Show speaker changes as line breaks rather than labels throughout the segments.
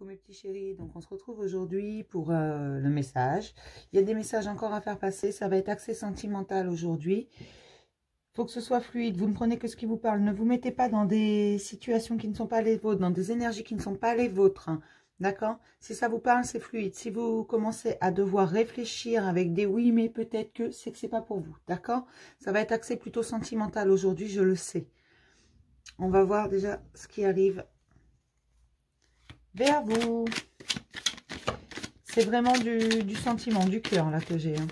Coucou mes petits chéris, donc on se retrouve aujourd'hui pour le message. Il y a des messages encore à faire passer, ça va être axé sentimental aujourd'hui. Il faut que ce soit fluide, vous ne prenez que ce qui vous parle. Ne vous mettez pas dans des situations qui ne sont pas les vôtres, dans des énergies qui ne sont pas les vôtres. Hein. D'accord? Si ça vous parle, c'est fluide. Si vous commencez à devoir réfléchir avec des oui, mais peut-être que, c'est que c'est pas pour vous. D'accord? Ça va être axé plutôt sentimental aujourd'hui, je le sais. On va voir déjà ce qui arrive vers vous. C'est vraiment du sentiment, du cœur là que j'ai. Hein.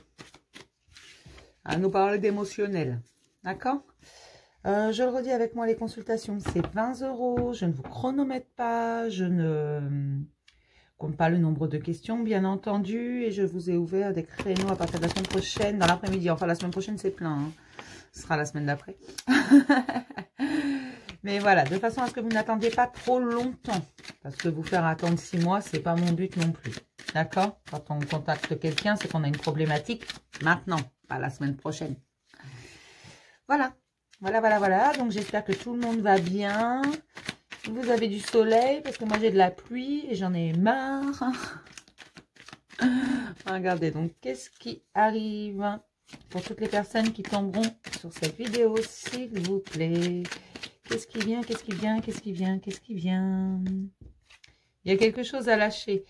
À nous parler d'émotionnel. D'accord? Je le redis avec moi, les consultations, c'est 20 €. Je ne vous chronomètre pas. Je ne compte pas le nombre de questions, bien entendu. Et je vous ai ouvert des créneaux à partir de la semaine prochaine, dans l'après-midi. Enfin, la semaine prochaine, c'est plein. Hein. Ce sera la semaine d'après. Mais voilà, de façon à ce que vous n'attendiez pas trop longtemps. Parce que vous faire attendre 6 mois, c'est pas mon but non plus. D'accord? Quand on contacte quelqu'un, c'est qu'on a une problématique maintenant, pas la semaine prochaine. Voilà. Voilà. Donc, j'espère que tout le monde va bien. Vous avez du soleil, parce que moi, j'ai de la pluie et j'en ai marre. Regardez, donc, qu'est-ce qui arrive pour toutes les personnes qui tomberont sur cette vidéo, s'il vous plaît? Qu'est-ce qui vient? Qu'est-ce qui vient? Qu'est-ce qui vient? Qu'est-ce qui vient? Il y a quelque chose à lâcher.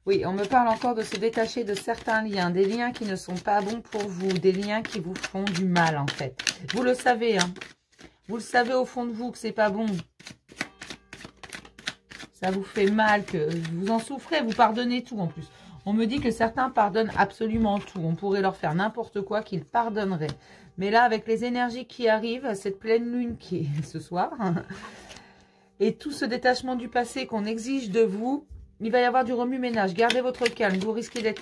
Oui, on me parle encore de se détacher de certains liens. Des liens qui ne sont pas bons pour vous. Des liens qui vous font du mal, en fait. Vous le savez, hein. Vous le savez au fond de vous que c'est pas bon. Ça vous fait mal, que vous en souffrez, vous pardonnez tout en plus. On me dit que certains pardonnent absolument tout. On pourrait leur faire n'importe quoi qu'ils pardonneraient. Mais là, avec les énergies qui arrivent, cette pleine lune qui est ce soir, et tout ce détachement du passé qu'on exige de vous, il va y avoir du remue-ménage. Gardez votre calme. Vous risquez d'être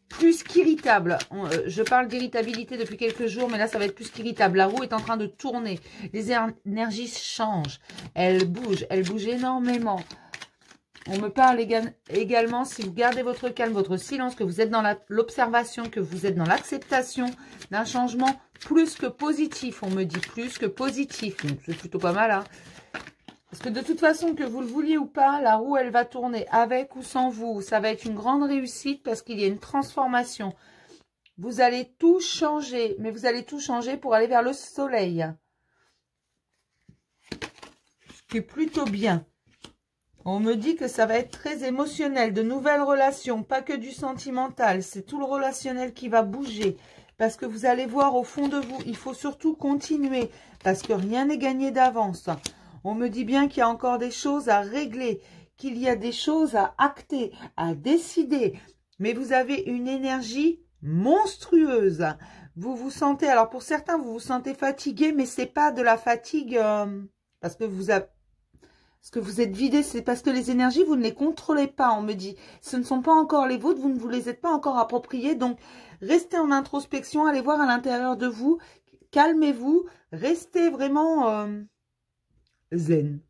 plus qu'irritable. Je parle d'irritabilité depuis quelques jours, mais là, ça va être plus qu'irritable. La roue est en train de tourner. Les énergies changent. Elles bougent énormément. On me parle également, si vous gardez votre calme, votre silence, que vous êtes dans l'observation, que vous êtes dans l'acceptation d'un changement plus que positif. On me dit plus que positif. C'est plutôt pas mal, hein. Parce que de toute façon, que vous le vouliez ou pas, la roue, elle va tourner avec ou sans vous. Ça va être une grande réussite parce qu'il y a une transformation. Vous allez tout changer, mais vous allez tout changer pour aller vers le soleil. Ce qui est plutôt bien. On me dit que ça va être très émotionnel, de nouvelles relations, pas que du sentimental. C'est tout le relationnel qui va bouger. Parce que vous allez voir au fond de vous, il faut surtout continuer. Parce que rien n'est gagné d'avance. On me dit bien qu'il y a encore des choses à régler, qu'il y a des choses à acter, à décider. Mais vous avez une énergie monstrueuse. Vous vous sentez, alors pour certains, vous vous sentez fatigué, mais c'est pas de la fatigue parce que vous êtes vidé, c'est parce que les énergies, vous ne les contrôlez pas, on me dit. Ce ne sont pas encore les vôtres, vous ne vous les êtes pas encore appropriés. Donc, restez en introspection, allez voir à l'intérieur de vous, calmez-vous, restez vraiment zen.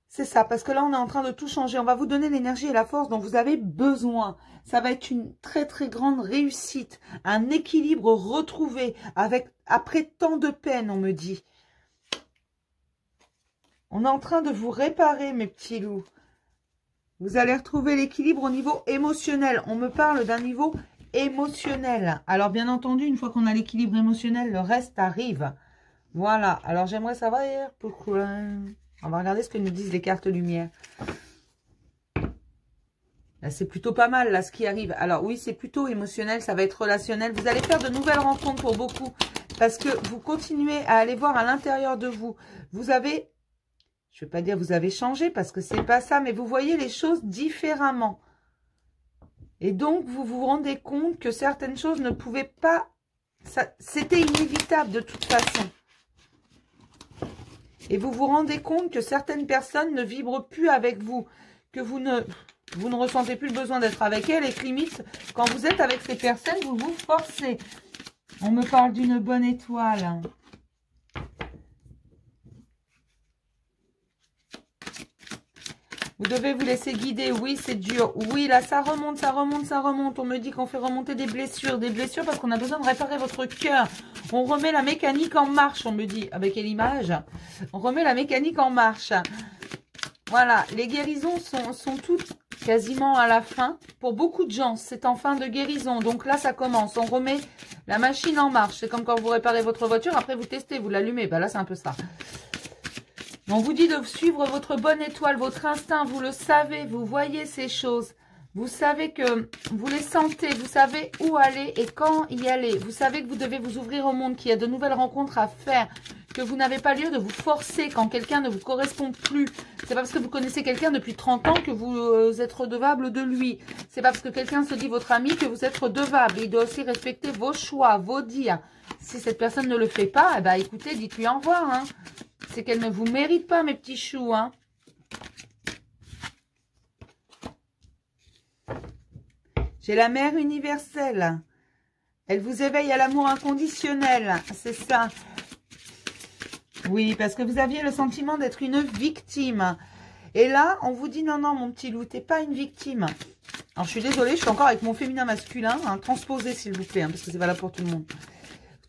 C'est ça, parce que là, on est en train de tout changer. On va vous donner l'énergie et la force dont vous avez besoin. Ça va être une très, très grande réussite. Un équilibre retrouvé après tant de peine, on me dit. On est en train de vous réparer, mes petits loups. Vous allez retrouver l'équilibre au niveau émotionnel. On me parle d'un niveau émotionnel. Alors, bien entendu, une fois qu'on a l'équilibre émotionnel, le reste arrive. Voilà. Alors, j'aimerais savoir pourquoi. On va regarder ce que nous disent les cartes lumière. Là, c'est plutôt pas mal, là, ce qui arrive. Alors, oui, c'est plutôt émotionnel. Ça va être relationnel. Vous allez faire de nouvelles rencontres pour beaucoup. Parce que vous continuez à aller voir à l'intérieur de vous. Vous avez... Je ne vais pas dire vous avez changé parce que c'est pas ça, mais vous voyez les choses différemment. Et donc, vous vous rendez compte que certaines choses ne pouvaient pas... C'était inévitable de toute façon. Et vous vous rendez compte que certaines personnes ne vibrent plus avec vous. Que vous ne ressentez plus le besoin d'être avec elles. Et que limite, quand vous êtes avec ces personnes, vous vous forcez. On me parle d'une bonne étoile. Vous devez vous laisser guider. Oui, c'est dur. Oui, là, ça remonte. On me dit qu'on fait remonter des blessures. Des blessures parce qu'on a besoin de réparer votre cœur. On remet la mécanique en marche, on me dit. Avec l'image, on remet la mécanique en marche. Voilà, les guérisons sont toutes quasiment à la fin. Pour beaucoup de gens, c'est en fin de guérison. Donc là, ça commence. On remet la machine en marche. C'est comme quand vous réparez votre voiture. Après, vous testez, vous l'allumez. Ben là, c'est un peu ça. On vous dit de suivre votre bonne étoile, votre instinct. Vous le savez, vous voyez ces choses. Vous savez que vous les sentez. Vous savez où aller et quand y aller. Vous savez que vous devez vous ouvrir au monde, qu'il y a de nouvelles rencontres à faire. Que vous n'avez pas lieu de vous forcer quand quelqu'un ne vous correspond plus. C'est pas parce que vous connaissez quelqu'un depuis 30 ans que vous êtes redevable de lui. C'est pas parce que quelqu'un se dit votre ami que vous êtes redevable. Il doit aussi respecter vos choix, vos dires. Si cette personne ne le fait pas, eh ben, écoutez, dites-lui au revoir. Hein. C'est qu'elle ne vous mérite pas, mes petits choux. Hein. J'ai la mère universelle. Elle vous éveille à l'amour inconditionnel. C'est ça. Oui, parce que vous aviez le sentiment d'être une victime. Et là, on vous dit, non, non, mon petit loup, t'es pas une victime. Alors, je suis désolée, je suis encore avec mon féminin masculin. Hein, transposé, s'il vous plaît, hein, parce que c'est valable pour tout le monde.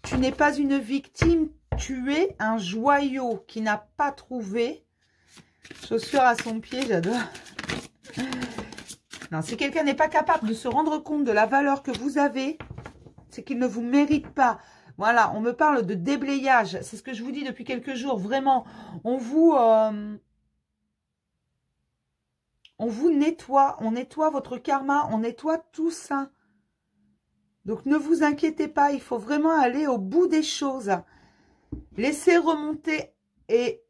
Tu n'es pas une victime, tu es un joyau qui n'a pas trouvé chaussure à son pied, j'adore. Non, si quelqu'un n'est pas capable de se rendre compte de la valeur que vous avez, c'est qu'il ne vous mérite pas. Voilà, on me parle de déblayage. C'est ce que je vous dis depuis quelques jours. Vraiment, on vous nettoie. On nettoie votre karma. On nettoie tout ça. Donc, ne vous inquiétez pas. Il faut vraiment aller au bout des choses. Laissez remonter et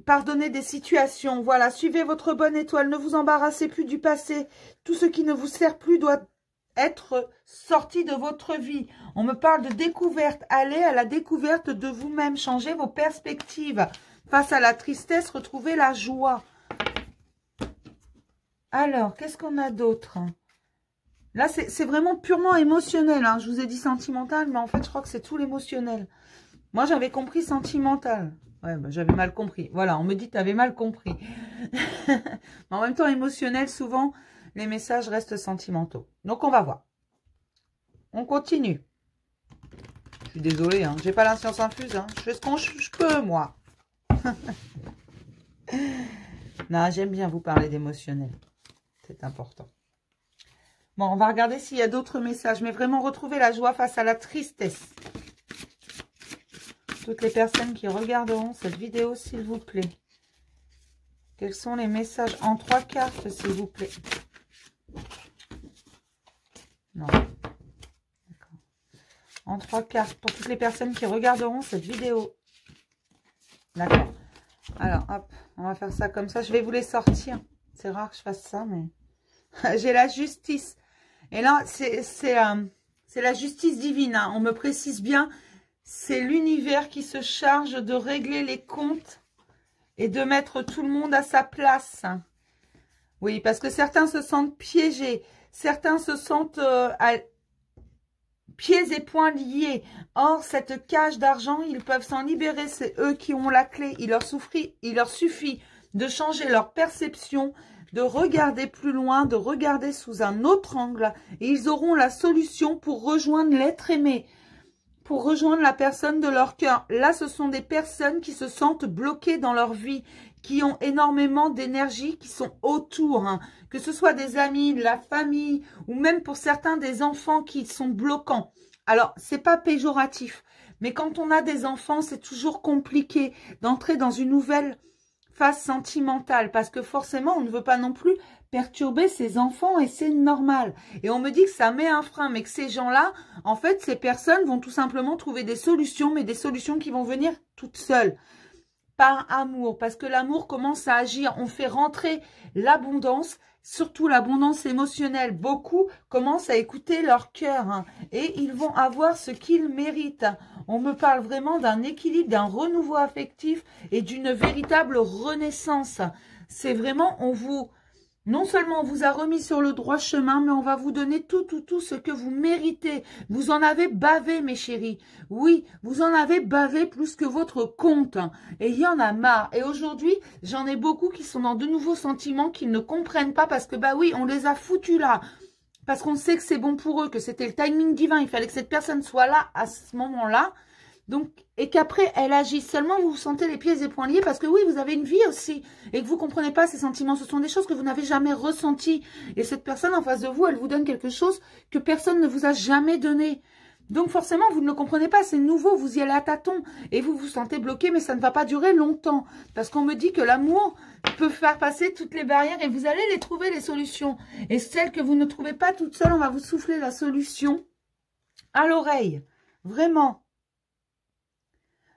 pardonnez des situations. Voilà, suivez votre bonne étoile. Ne vous embarrassez plus du passé. Tout ce qui ne vous sert plus doit être sorti de votre vie. On me parle de découverte. Allez à la découverte de vous-même. Changez vos perspectives. Face à la tristesse, retrouvez la joie. Alors, qu'est-ce qu'on a d'autre? Là, c'est vraiment purement émotionnel. Hein. Je vous ai dit sentimental, mais en fait, je crois que c'est tout l'émotionnel. Moi, j'avais compris sentimental. Ouais, bah, j'avais mal compris. Voilà, on me dit que tu avais mal compris. Mais en même temps, émotionnel, souvent, les messages restent sentimentaux. Donc, on va voir. On continue. Je suis désolée, hein. J'ai pas la science infuse. Hein. Je fais ce que je peux, moi. Non, j'aime bien vous parler d'émotionnel. C'est important. Bon, on va regarder s'il y a d'autres messages. Mais vraiment, retrouver la joie face à la tristesse. Toutes les personnes qui regarderont cette vidéo, s'il vous plaît. Quels sont les messages en 3 cartes, s'il vous plaît? Non. D'accord. En 3 cartes pour toutes les personnes qui regarderont cette vidéo. D'accord. Alors, hop, on va faire ça comme ça. Je vais vous les sortir. C'est rare que je fasse ça, mais... J'ai la justice. Et là, c'est la justice divine. Hein. On me précise bien, c'est l'univers qui se charge de régler les comptes et de mettre tout le monde à sa place. Oui, parce que certains se sentent piégés. Certains se sentent à pieds et poings liés. Or, cette cage d'argent, ils peuvent s'en libérer. C'est eux qui ont la clé. Il leur suffit de changer leur perception, de regarder plus loin, de regarder sous un autre angle. Et ils auront la solution pour rejoindre l'être aimé, pour rejoindre la personne de leur cœur. Là, ce sont des personnes qui se sentent bloquées dans leur vie, qui ont énormément d'énergie, qui sont autour, hein. Que ce soit des amis, de la famille, ou même pour certains des enfants qui sont bloquants. Alors, c'est pas péjoratif, mais quand on a des enfants, c'est toujours compliqué d'entrer dans une nouvelle phase sentimentale, parce que forcément, on ne veut pas non plus perturber ses enfants, et c'est normal. Et on me dit que ça met un frein, mais que ces gens-là, en fait, ces personnes vont tout simplement trouver des solutions, mais des solutions qui vont venir toutes seules, par amour, parce que l'amour commence à agir. On fait rentrer l'abondance, surtout l'abondance émotionnelle. Beaucoup commencent à écouter leur cœur, hein, et ils vont avoir ce qu'ils méritent. On me parle vraiment d'un équilibre, d'un renouveau affectif et d'une véritable renaissance. C'est vraiment, non seulement on vous a remis sur le droit chemin, mais on va vous donner tout ce que vous méritez. Vous en avez bavé, mes chéris. Oui, vous en avez bavé plus que votre compte. Et il y en a marre. Et aujourd'hui, j'en ai beaucoup qui sont dans de nouveaux sentiments qu'ils ne comprennent pas parce que, bah oui, on les a foutus là. Parce qu'on sait que c'est bon pour eux, que c'était le timing divin. Il fallait que cette personne soit là à ce moment-là. Donc, et qu'après, elle agit. Seulement, vous vous sentez les pieds et poings liés parce que oui, vous avez une vie aussi. Et que vous ne comprenez pas ces sentiments. Ce sont des choses que vous n'avez jamais ressenties. Et cette personne en face de vous, elle vous donne quelque chose que personne ne vous a jamais donné. Donc, forcément, vous ne le comprenez pas. C'est nouveau. Vous y allez à tâtons. Et vous vous sentez bloqué, mais ça ne va pas durer longtemps. Parce qu'on me dit que l'amour peut faire passer toutes les barrières et vous allez les trouver, les solutions. Et celles que vous ne trouvez pas toutes seules, on va vous souffler la solution à l'oreille. Vraiment.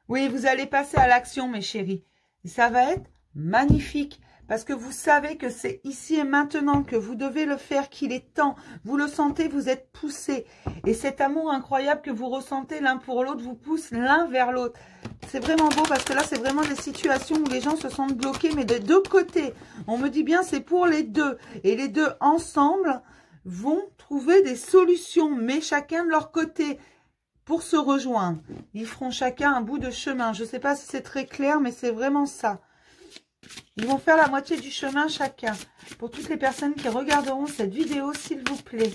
Oui, vous allez passer à l'action, mes chéris. Et ça va être magnifique. Parce que vous savez que c'est ici et maintenant que vous devez le faire, qu'il est temps. Vous le sentez, vous êtes poussés. Et cet amour incroyable que vous ressentez l'un pour l'autre vous pousse l'un vers l'autre. C'est vraiment beau parce que là, c'est vraiment des situations où les gens se sentent bloqués, mais de deux côtés. On me dit bien, c'est pour les deux. Et les deux, ensemble, vont trouver des solutions, mais chacun de leur côté. Pour se rejoindre, ils feront chacun un bout de chemin. Je ne sais pas si c'est très clair, mais c'est vraiment ça. Ils vont faire la moitié du chemin chacun. Pour toutes les personnes qui regarderont cette vidéo, s'il vous plaît.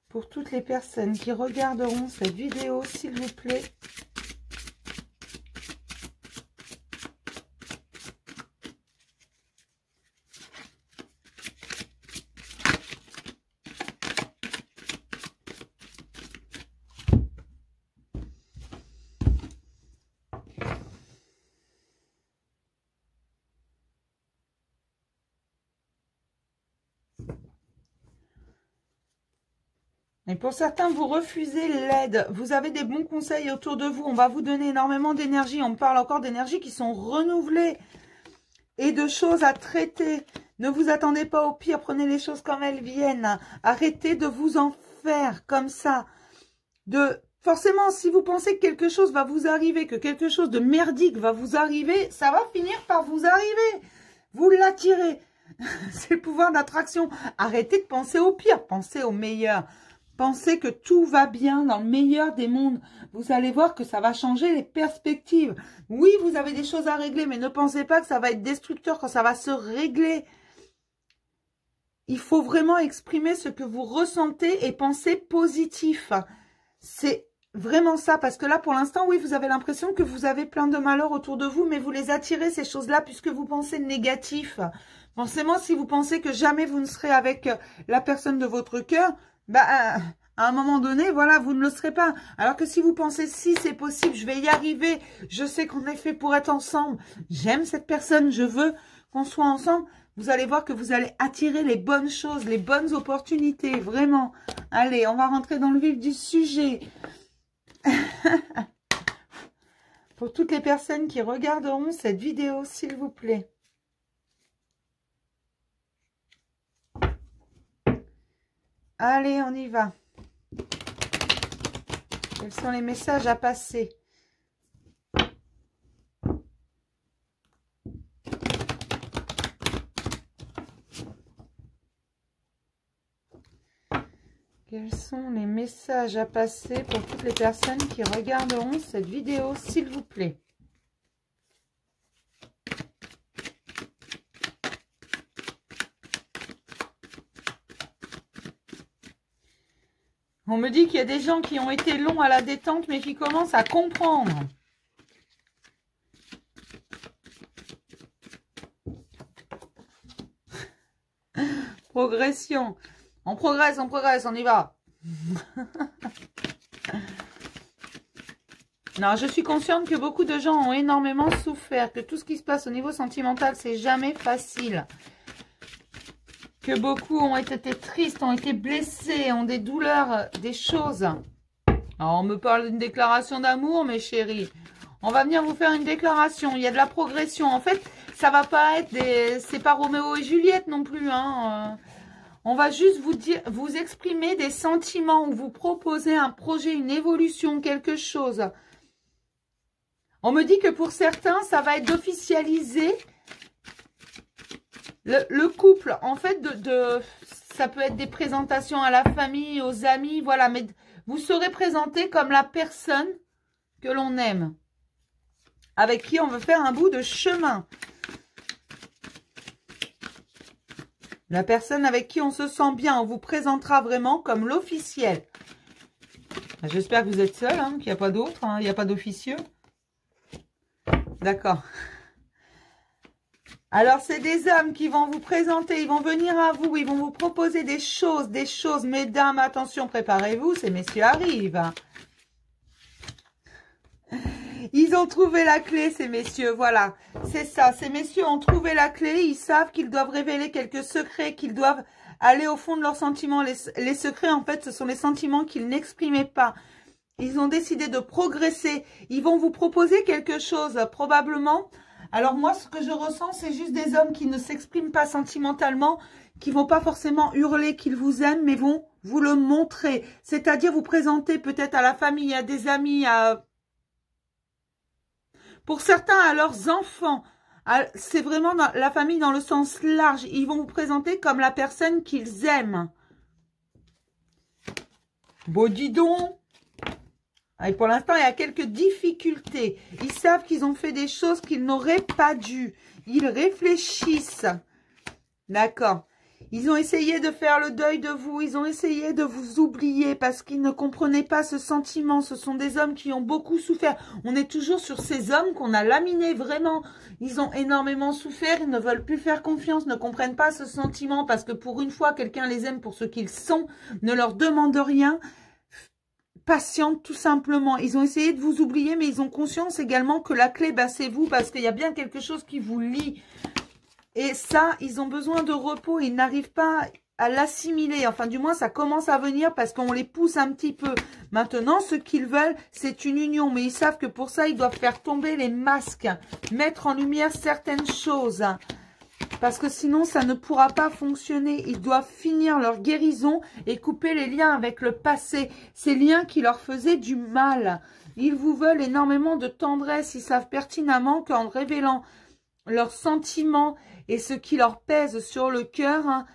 Pour toutes les personnes qui regarderont cette vidéo, s'il vous plaît. Et pour certains, vous refusez l'aide. Vous avez des bons conseils autour de vous. On va vous donner énormément d'énergie. On parle encore d'énergie qui sont renouvelées et de choses à traiter. Ne vous attendez pas au pire. Prenez les choses comme elles viennent. Arrêtez de vous en faire comme ça. Forcément, si vous pensez que quelque chose va vous arriver, que quelque chose de merdique va vous arriver, ça va finir par vous arriver. Vous l'attirez. C'est le pouvoir d'attraction. Arrêtez de penser au pire. Pensez au meilleur. Pensez que tout va bien dans le meilleur des mondes. Vous allez voir que ça va changer les perspectives. Oui, vous avez des choses à régler, mais ne pensez pas que ça va être destructeur quand ça va se régler. Il faut vraiment exprimer ce que vous ressentez et penser positif. C'est vraiment ça, parce que là, pour l'instant, oui, vous avez l'impression que vous avez plein de malheurs autour de vous, mais vous les attirez, ces choses-là, puisque vous pensez négatif. Forcément, si vous pensez que jamais vous ne serez avec la personne de votre cœur, à un moment donné, voilà, vous ne le serez pas. Alors que si vous pensez, si c'est possible, je vais y arriver, je sais qu'on est fait pour être ensemble, j'aime cette personne, je veux qu'on soit ensemble, vous allez voir que vous allez attirer les bonnes choses, les bonnes opportunités, vraiment. Allez, on va rentrer dans le vif du sujet. Pour toutes les personnes qui regarderont cette vidéo, s'il vous plaît. Allez, on y va. Quels sont les messages à passer? Quels sont les messages à passer pour toutes les personnes qui regarderont cette vidéo, s'il vous plaît? On me dit qu'il y a des gens qui ont été longs à la détente, mais qui commencent à comprendre. Progression. On progresse, on y va. Non, je suis consciente que beaucoup de gens ont énormément souffert, que tout ce qui se passe au niveau sentimental, c'est jamais facile. Que beaucoup ont été tristes, ont été blessés, ont des douleurs, des choses. Alors, on me parle d'une déclaration d'amour, mes chéris. On va venir vous faire une déclaration. Il y a de la progression. En fait, ça va pas être des... C'est pas Roméo et Juliette non plus, hein. On va juste vous dire, vous exprimer des sentiments ou vous proposer un projet, une évolution, quelque chose. On me dit que pour certains, ça va être d'officialiser le couple. En fait, ça peut être des présentations à la famille, aux amis, voilà. Mais vous serez présenté comme la personne que l'on aime, avec qui on veut faire un bout de chemin. La personne avec qui on se sent bien, on vous présentera vraiment comme l'officiel. J'espère que vous êtes seul, hein, qu'il n'y a pas d'autres, hein, il n'y a pas d'officieux. D'accord. Alors, c'est des hommes qui vont vous présenter, ils vont venir à vous, ils vont vous proposer des choses. Mesdames, attention, préparez-vous, ces messieurs arrivent. Ils ont trouvé la clé, ces messieurs, voilà. C'est ça, ces messieurs ont trouvé la clé, ils savent qu'ils doivent révéler quelques secrets, qu'ils doivent aller au fond de leurs sentiments. Les secrets, en fait, ce sont les sentiments qu'ils n'exprimaient pas. Ils ont décidé de progresser. Ils vont vous proposer quelque chose, probablement. Alors moi, ce que je ressens, c'est juste des hommes qui ne s'expriment pas sentimentalement, qui vont pas forcément hurler qu'ils vous aiment, mais vont vous le montrer. C'est-à-dire vous présenter peut-être à la famille, à des amis, pour certains, à leurs enfants. C'est vraiment la famille dans le sens large. Ils vont vous présenter comme la personne qu'ils aiment. Bon, dis donc. Et pour l'instant, il y a quelques difficultés. Ils savent qu'ils ont fait des choses qu'ils n'auraient pas dû. Ils réfléchissent. D'accord. Ils ont essayé de faire le deuil de vous. Ils ont essayé de vous oublier parce qu'ils ne comprenaient pas ce sentiment. Ce sont des hommes qui ont beaucoup souffert. On est toujours sur ces hommes qu'on a laminés vraiment. Ils ont énormément souffert. Ils ne veulent plus faire confiance, ne comprennent pas ce sentiment parce que pour une fois, quelqu'un les aime pour ce qu'ils sont. Ne leur demande rien. Patiente tout simplement. Ils ont essayé de vous oublier, mais ils ont conscience également que la clé, bah, c'est vous, parce qu'il y a bien quelque chose qui vous lie. Et ça, ils ont besoin de repos, ils n'arrivent pas à l'assimiler. Enfin, du moins, ça commence à venir parce qu'on les pousse un petit peu. Maintenant, ce qu'ils veulent, c'est une union, mais ils savent que pour ça, ils doivent faire tomber les masques, mettre en lumière certaines choses. Parce que sinon, ça ne pourra pas fonctionner. Ils doivent finir leur guérison et couper les liens avec le passé. Ces liens qui leur faisaient du mal. Ils vous veulent énormément de tendresse. Ils savent pertinemment qu'en révélant leurs sentiments et ce qui leur pèse sur le cœur, hein,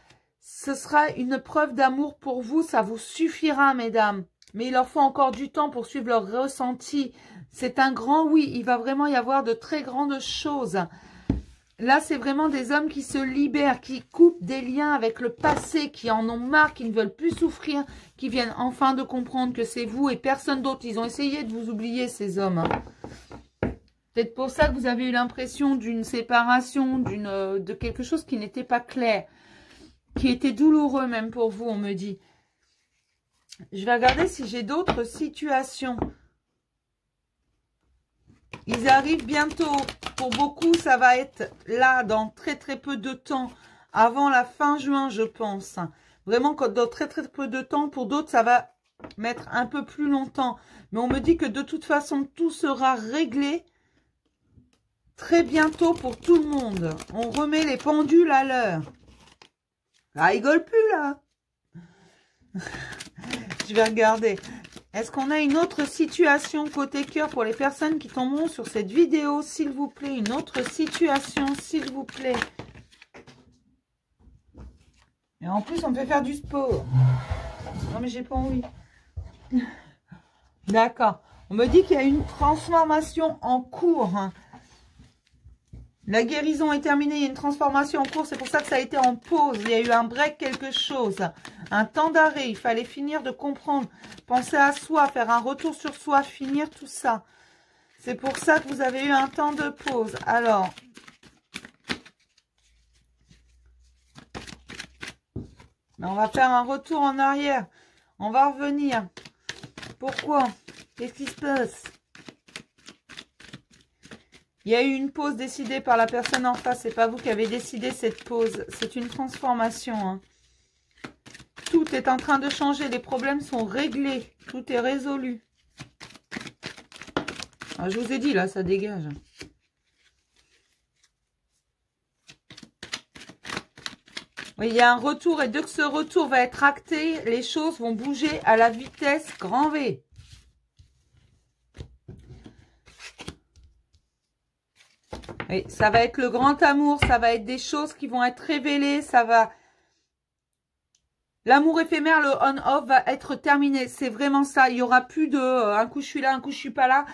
ce sera une preuve d'amour pour vous. Ça vous suffira, mesdames. Mais il leur faut encore du temps pour suivre leur ressenti. C'est un grand oui. Il va vraiment y avoir de très grandes choses. Là, c'est vraiment des hommes qui se libèrent, qui coupent des liens avec le passé, qui en ont marre, qui ne veulent plus souffrir, qui viennent enfin de comprendre que c'est vous et personne d'autre. Ils ont essayé de vous oublier, ces hommes. Peut-être pour ça que vous avez eu l'impression d'une séparation, de quelque chose qui n'était pas clair, qui était douloureux même pour vous, on me dit. Je vais regarder si j'ai d'autres situations. Ils arrivent bientôt. Pour beaucoup, ça va être là dans très très peu de temps. Avant la fin juin, je pense. Vraiment, dans très très peu de temps. Pour d'autres, ça va mettre un peu plus longtemps. Mais on me dit que de toute façon, tout sera réglé très bientôt pour tout le monde. On remet les pendules à l'heure. Ça rigole plus là. Je vais regarder. Est-ce qu'on a une autre situation côté cœur pour les personnes qui tomberont sur cette vidéo, s'il vous plaît? Une autre situation, s'il vous plaît. Et en plus, on me fait faire du sport. Non, mais j'ai pas envie. D'accord. On me dit qu'il y a une transformation en cours. Hein. La guérison est terminée, il y a une transformation en cours. C'est pour ça que ça a été en pause. Il y a eu un break, quelque chose. Un temps d'arrêt. Il fallait finir de comprendre. Penser à soi, faire un retour sur soi, finir tout ça. C'est pour ça que vous avez eu un temps de pause. Alors, on va faire un retour en arrière. On va revenir. Pourquoi? Qu'est-ce qui se passe? Il y a eu une pause décidée par la personne en face. C'est pas vous qui avez décidé cette pause. C'est une transformation. Hein. Tout est en train de changer. Les problèmes sont réglés. Tout est résolu. Ah, je vous ai dit, là, ça dégage. Oui, il y a un retour. Et dès que ce retour va être acté, les choses vont bouger à la vitesse grand V. Oui, ça va être le grand amour. Ça va être des choses qui vont être révélées. Ça va... L'amour éphémère, le on-off va être terminé. C'est vraiment ça. Il n'y aura plus de un coup je suis là, un coup je suis pas là.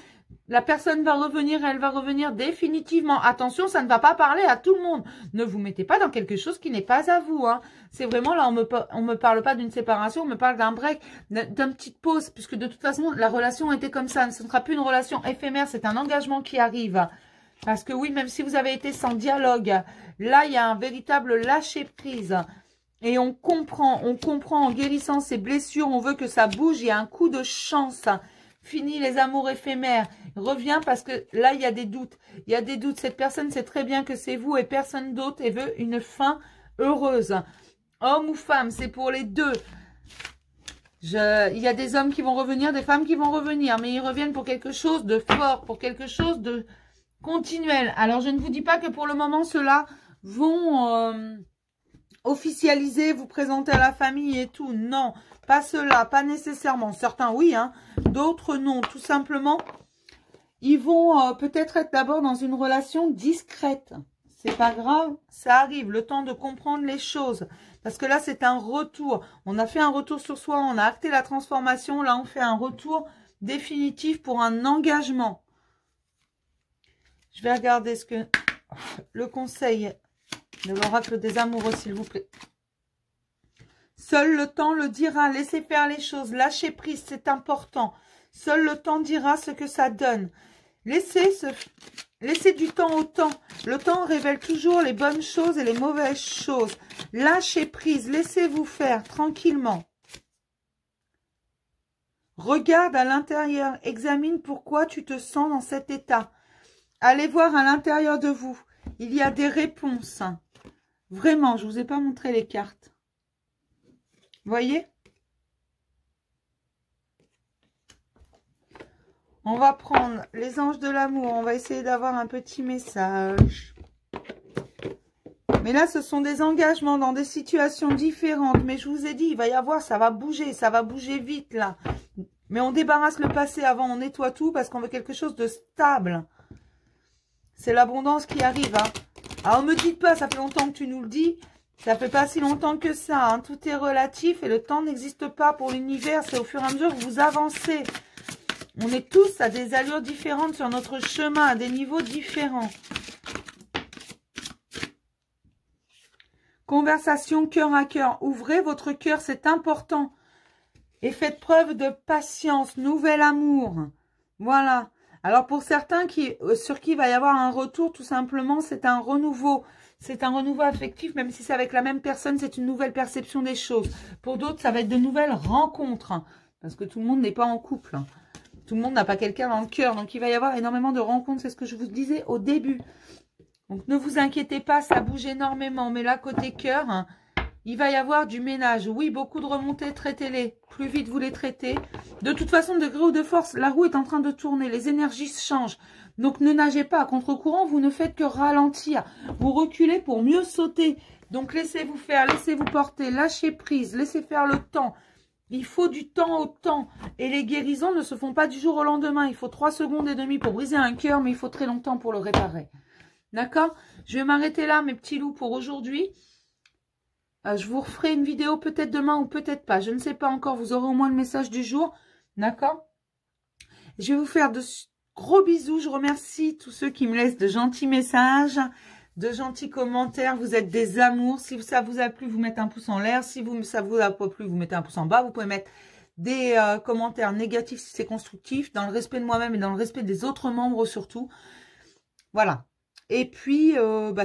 La personne va revenir, elle va revenir définitivement. Attention, ça ne va pas parler à tout le monde. Ne vous mettez pas dans quelque chose qui n'est pas à vous. Hein. C'est vraiment là, on me parle pas d'une séparation, on me parle d'un break, d'une petite pause, puisque de toute façon, la relation était comme ça. Ce ne sera plus une relation éphémère, c'est un engagement qui arrive. Parce que oui, même si vous avez été sans dialogue, là, il y a un véritable lâcher-prise. Et on comprend en guérissant ces blessures, on veut que ça bouge, il y a un coup de chance. Fini les amours éphémères. Reviens parce que là, il y a des doutes. Il y a des doutes. Cette personne sait très bien que c'est vous et personne d'autre et veut une fin heureuse. Homme ou femme, c'est pour les deux. Il y a des hommes qui vont revenir, des femmes qui vont revenir. Mais ils reviennent pour quelque chose de fort, pour quelque chose de continuel. Alors, je ne vous dis pas que pour le moment, ceux-là vont officialiser, vous présenter à la famille et tout. Non, pas ceux-là, pas nécessairement. Certains, oui, hein. D'autres, non. Tout simplement, ils vont peut-être être d'abord dans une relation discrète. C'est pas grave, ça arrive. Le temps de comprendre les choses. Parce que là, c'est un retour. On a fait un retour sur soi, on a acté la transformation. Là, on fait un retour définitif pour un engagement. Je vais regarder ce que le conseil de l'oracle des amoureux, s'il vous plaît. Seul le temps le dira. Laissez faire les choses. Lâchez prise, c'est important. Seul le temps dira ce que ça donne. Laissez du temps au temps. Le temps révèle toujours les bonnes choses et les mauvaises choses. Lâchez prise. Laissez-vous faire tranquillement. Regarde à l'intérieur. Examine pourquoi tu te sens dans cet état. Allez voir à l'intérieur de vous. Il y a des réponses. Vraiment, je ne vous ai pas montré les cartes. Voyez? On va prendre les anges de l'amour. On va essayer d'avoir un petit message. Mais là, ce sont des engagements dans des situations différentes. Mais je vous ai dit, il va y avoir, ça va bouger vite là. Mais on débarrasse le passé avant, on nettoie tout parce qu'on veut quelque chose de stable. C'est l'abondance qui arrive. Hein. Alors, ne me dites pas, ça fait longtemps que tu nous le dis. Ça fait pas si longtemps que ça. Hein. Tout est relatif et le temps n'existe pas pour l'univers. C'est au fur et à mesure que vous avancez. On est tous à des allures différentes sur notre chemin, à des niveaux différents. Conversation cœur à cœur. Ouvrez votre cœur, c'est important. Et faites preuve de patience. Nouvel amour. Voilà. Alors pour certains sur qui il va y avoir un retour, tout simplement, c'est un renouveau. C'est un renouveau affectif, même si c'est avec la même personne, c'est une nouvelle perception des choses. Pour d'autres, ça va être de nouvelles rencontres. Parce que tout le monde n'est pas en couple. Tout le monde n'a pas quelqu'un dans le cœur. Donc, il va y avoir énormément de rencontres. C'est ce que je vous disais au début. Donc, ne vous inquiétez pas, ça bouge énormément. Mais là, côté cœur, hein, il va y avoir du ménage. Oui, beaucoup de remontées, traitez-les. Plus vite vous les traitez. De toute façon, de gré ou de force, la roue est en train de tourner. Les énergies changent. Donc, ne nagez pas à contre-courant. Vous ne faites que ralentir. Vous reculez pour mieux sauter. Donc, laissez-vous faire, laissez-vous porter. Lâchez prise, laissez faire le temps. Il faut du temps au temps. Et les guérisons ne se font pas du jour au lendemain. Il faut 3 secondes et demie pour briser un cœur, mais il faut très longtemps pour le réparer. D'accord? Je vais m'arrêter là, mes petits loups, pour aujourd'hui. Je vous referai une vidéo peut-être demain ou peut-être pas. Je ne sais pas encore. Vous aurez au moins le message du jour. D'accord? Je vais vous faire de gros bisous. Je remercie tous ceux qui me laissent de gentils messages, de gentils commentaires. Vous êtes des amours. Si ça vous a plu, vous mettez un pouce en l'air. Si ça vous a pas plu, vous mettez un pouce en bas. Vous pouvez mettre des commentaires négatifs si c'est constructif, dans le respect de moi-même et dans le respect des autres membres surtout. Voilà. Et puis,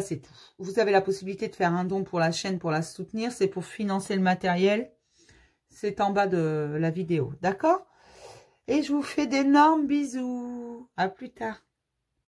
c'est tout. Vous avez la possibilité de faire un don pour la chaîne, pour la soutenir. C'est pour financer le matériel. C'est en bas de la vidéo. D'accord? Et je vous fais d'énormes bisous. À plus tard.